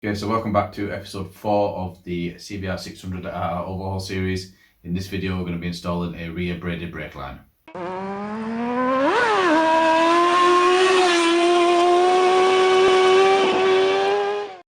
Okay, so welcome back to episode 4 of the CBR600RR Overhaul series. In this video we're going to be installing a rear braided brake line.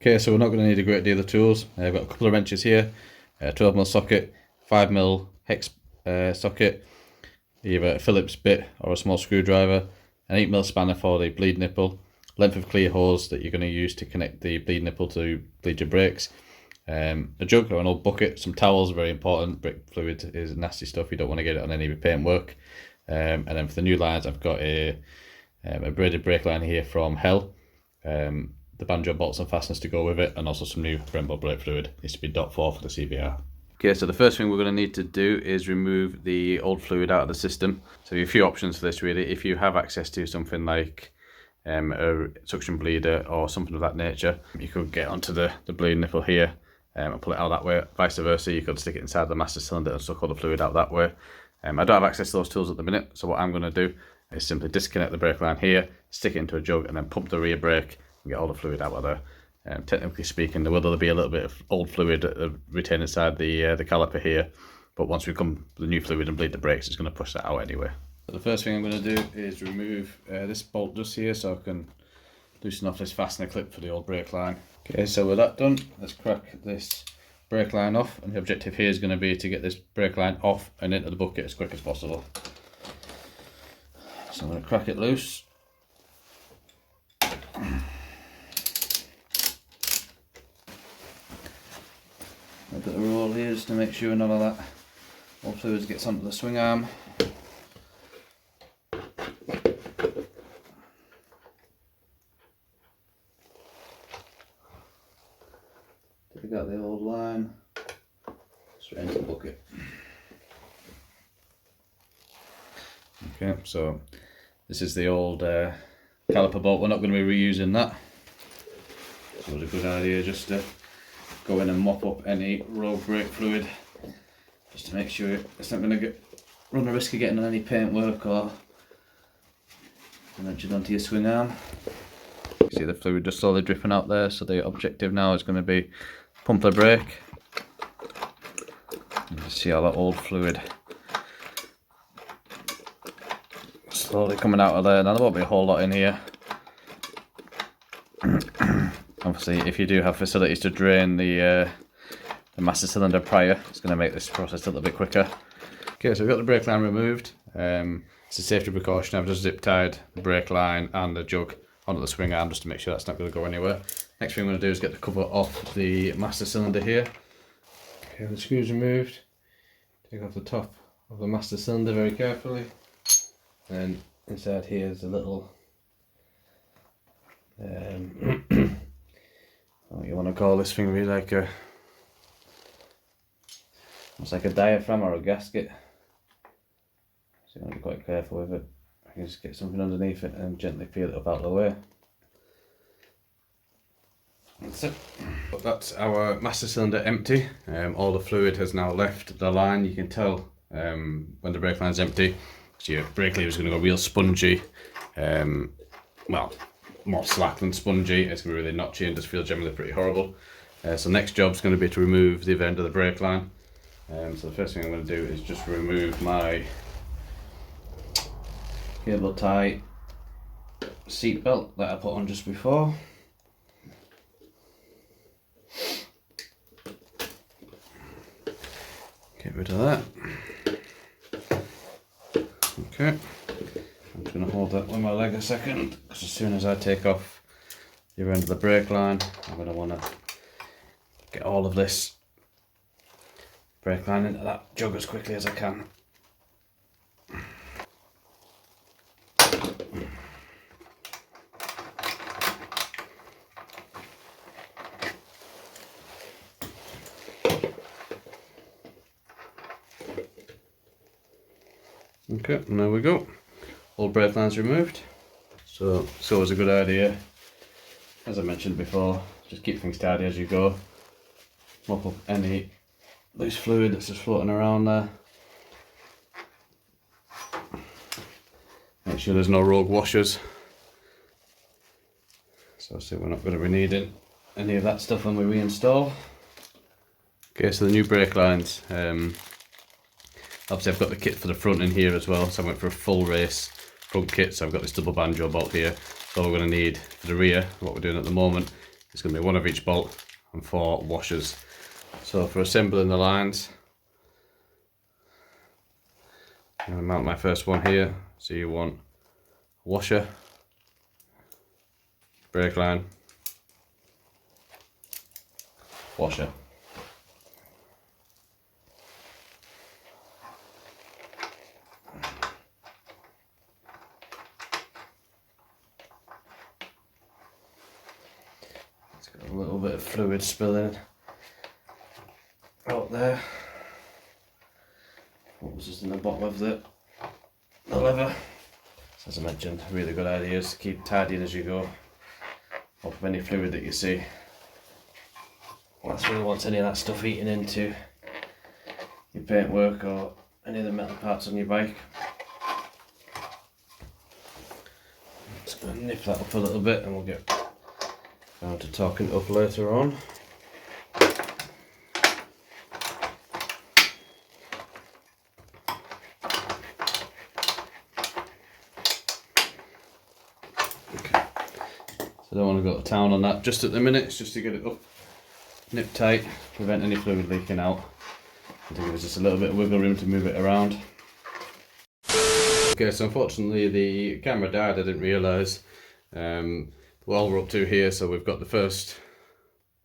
Okay, so we're not going to need a great deal of tools. I've got a couple of wrenches here, a 12mm socket, 5mm hex socket, either a Phillips bit or a small screwdriver, an 8mm spanner for the bleed nipple, length of clear hose that you're going to use to connect the bleed nipple to bleed your brakes, a jug or an old bucket, some towels, very important. Brake fluid is nasty stuff, you don't want to get it on any of your paint work. And then for the new lines I've got a braided brake line here from Hell, the banjo bolts and fasteners to go with it, and also some new Brembo brake fluid. It needs to be .4 for the CBR. Okay, so the first thing we're going to need to do is remove the old fluid out of the system. So a few options for this really. If you have access to something like a suction bleeder or something of that nature, you could get onto the bleed nipple here and pull it out that way. Vice versa, you could stick it inside the master cylinder and suck all the fluid out that way. I don't have access to those tools at the minute, so what I'm going to do is simply disconnect the brake line here, stick it into a jug, and then pump the rear brake and get all the fluid out of there. Technically speaking, there will be a little bit of old fluid retained inside the caliper here, but once we come with the new fluid and bleed the brakes, it's going to push that out anyway. So the first thing I'm going to do is remove this bolt just here so I can loosen off this fastener clip for the old brake line. Okay, so with that done, let's crack this brake line off, and the objective here is going to be to get this brake line off and into the bucket as quick as possible. So I'm going to crack it loose. A bit of roll here just to make sure none of that old fluid gets onto the swing arm. Take out the old line, straight into the bucket. Okay, so this is the old caliper bolt. We're not going to be reusing that, so it's a good idea just to go in and mop up any rogue brake fluid, just to make sure it's not going to run the risk of getting on any paint work or eventually onto your swing arm. You see the fluid just slowly dripping out there, so the objective now is going to be pump the brake. You can see all that old fluid slowly coming out of there. Now there won't be a whole lot in here. Obviously, if you do have facilities to drain the master cylinder prior, it's going to make this process a little bit quicker. Okay, so we've got the brake line removed. It's a safety precaution. I've just zip tied the brake line and the jug onto the swing arm just to make sure that's not going to go anywhere. Next thing I'm going to do is get the cover off the master cylinder here. Okay, the screws removed. Take off the top of the master cylinder very carefully. And inside here is a little what you want to call this thing, really, like it's like a diaphragm or a gasket. So you want to be quite careful with it. I can just get something underneath it and gently peel it up out of the way. That's it. But that's our master cylinder empty. All the fluid has now left the line. You can tell when the brake line is empty. So your brake lever is going to go real spongy. Well, more slack than spongy. It's going to be really notchy and just feel generally pretty horrible. So next job is going to be to remove the end of the brake line. So the first thing I'm going to do is just remove my cable tie seat belt that I put on just before. Get rid of that. Okay, I'm just going to hold that with my leg a second, because as soon as I take off the end of the brake line, I'm going to want to get all of this brake line into that jug as quickly as I can. Okay, and there we go. All brake lines removed. So it's always a good idea, as I mentioned before, just keep things tidy as you go. Mop up any loose fluid that's just floating around there. Make sure there's no rogue washers. So obviously we're not going to be needing any of that stuff when we reinstall. Okay, so the new brake lines, obviously I've got the kit for the front in here as well, so I went for a full race front kit, so I've got this double banjo bolt here. So all we're going to need for the rear, what we're doing at the moment, is going to be one of each bolt and 4 washers. So for assembling the lines, I'm going to mount my first one here. So you want a washer, brake line, washer. It's got a little bit of fluid spilling out there. What was just in the bottom of the lever. So as I mentioned, really good idea is to keep tidying as you go. Up any fluid that you see. Last thing you want any of that stuff eating into your paintwork or any of the metal parts on your bike. Just going to nip that up a little bit and we'll get down to talking it up later on. I don't want to go to town on that just at the minute, it's just to get it up, nip tight, prevent any fluid leaking out, and to give us just a little bit of wiggle room to move it around. Okay, so unfortunately the camera died, I didn't realise. Well, we're up to here, so we've got the first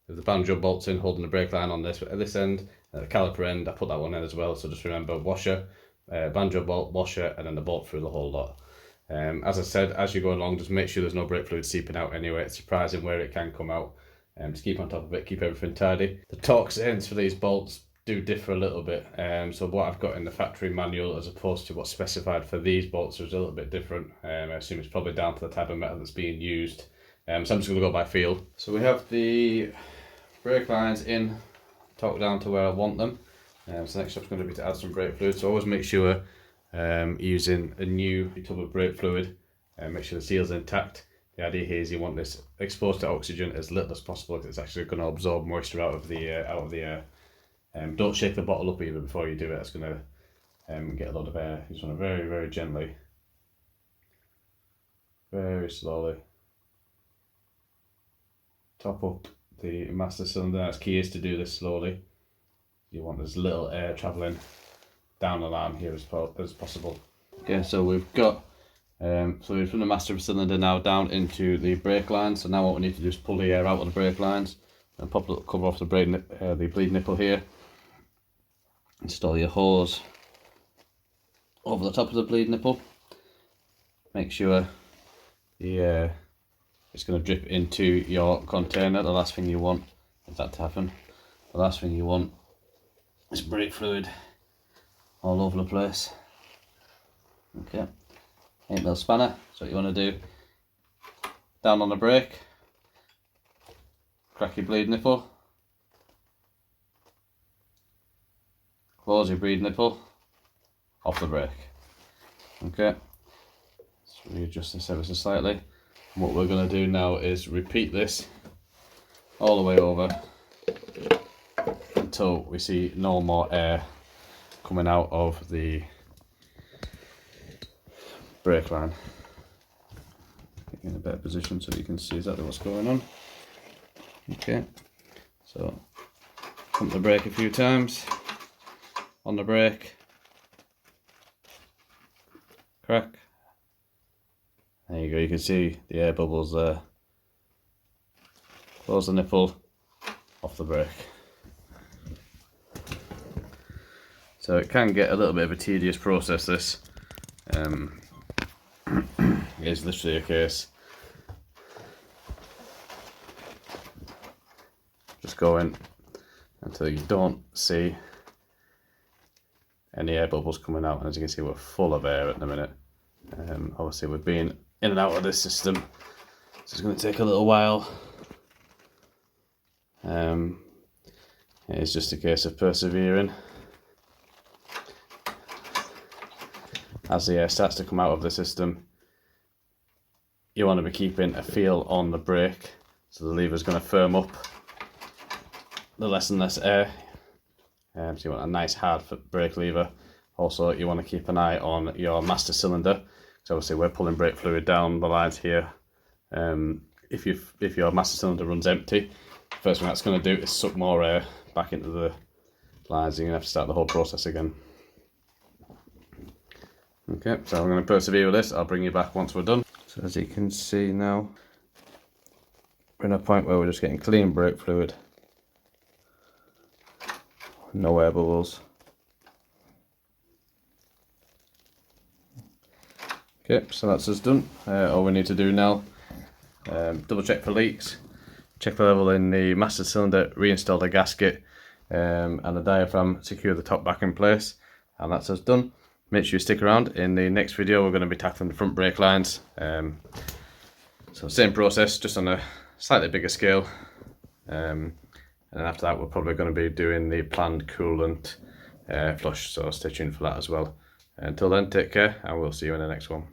of the banjo bolts in holding the brake line on this, but at this end, at the caliper end, I put that one in as well, so just remember washer, banjo bolt, washer, and then the bolt through the whole lot. As I said, as you go along, just make sure there's no brake fluid seeping out anyway. It's surprising where it can come out. Just keep on top of it, keep everything tidy. The torque ends for these bolts do differ a little bit. So what I've got in the factory manual as opposed to what's specified for these bolts is a little bit different. I assume it's probably down to the type of metal that's being used. So I'm just going to go by feel. So we have the brake lines in, torqued down to where I want them. So next step's going to be to add some brake fluid. So always make sure using a new tub of brake fluid, make sure the seal's intact. The idea here is you want this exposed to oxygen as little as possible because it's actually going to absorb moisture out of the air. Don't shake the bottle up either before you do it, it's going to get a lot of air. You just want to very, very gently, very slowly top up the master cylinder. That's key, is to do this slowly. You want as little air travelling down the line here as possible. Okay, so we've got fluid from the master cylinder now down into the brake line. So now what we need to do is pull the air out of the brake lines and pop a little cover off the bleed nipple here. Install your hose over the top of the bleed nipple. Make sure the it's going to drip into your container. The last thing you want is that to happen. The last thing you want is brake fluid all over the place. Okay, 8mm spanner. So what you want to do, down on the brake, crack your bleed nipple, close your bleed nipple, off the brake. Okay, let's readjust this ever so slightly. And what we're going to do now is repeat this all the way over until we see no more air coming out of the brake line. Get in a better position so you can see exactly what's going on. Okay, so pump the brake a few times, on the brake, crack. There you go, you can see the air bubbles there. Close the nipple, off the brake. So it can get a little bit of a tedious process, this. It's literally a case. Just going until you don't see any air bubbles coming out. And as you can see, we're full of air at the minute. Obviously we've been in and out of this system, so it's going to take a little while. It's just a case of persevering. As the air starts to come out of the system, you want to be keeping a feel on the brake So the lever is going to firm up the less and less air. So you want a nice hard brake lever. Also, you want to keep an eye on your master cylinder. So obviously we're pulling brake fluid down the lines here. If your master cylinder runs empty, first thing that's going to do is suck more air back into the lines, and you're going to have to start the whole process again. Okay, so I'm going to persevere with this. I'll bring you back once we're done. So as you can see now, we're in a point where we're just getting clean brake fluid. No air bubbles. Okay, so that's us done. All we need to do now, double check for leaks, check the level in the master cylinder, reinstall the gasket and the diaphragm, secure the top back in place, and that's us done. Make sure you stick around. In the next video we're going to be tackling the front brake lines. So same process, just on a slightly bigger scale. And then after that we're probably going to be doing the planned coolant flush, so stay tuned for that as well. Until then, take care and we'll see you in the next one.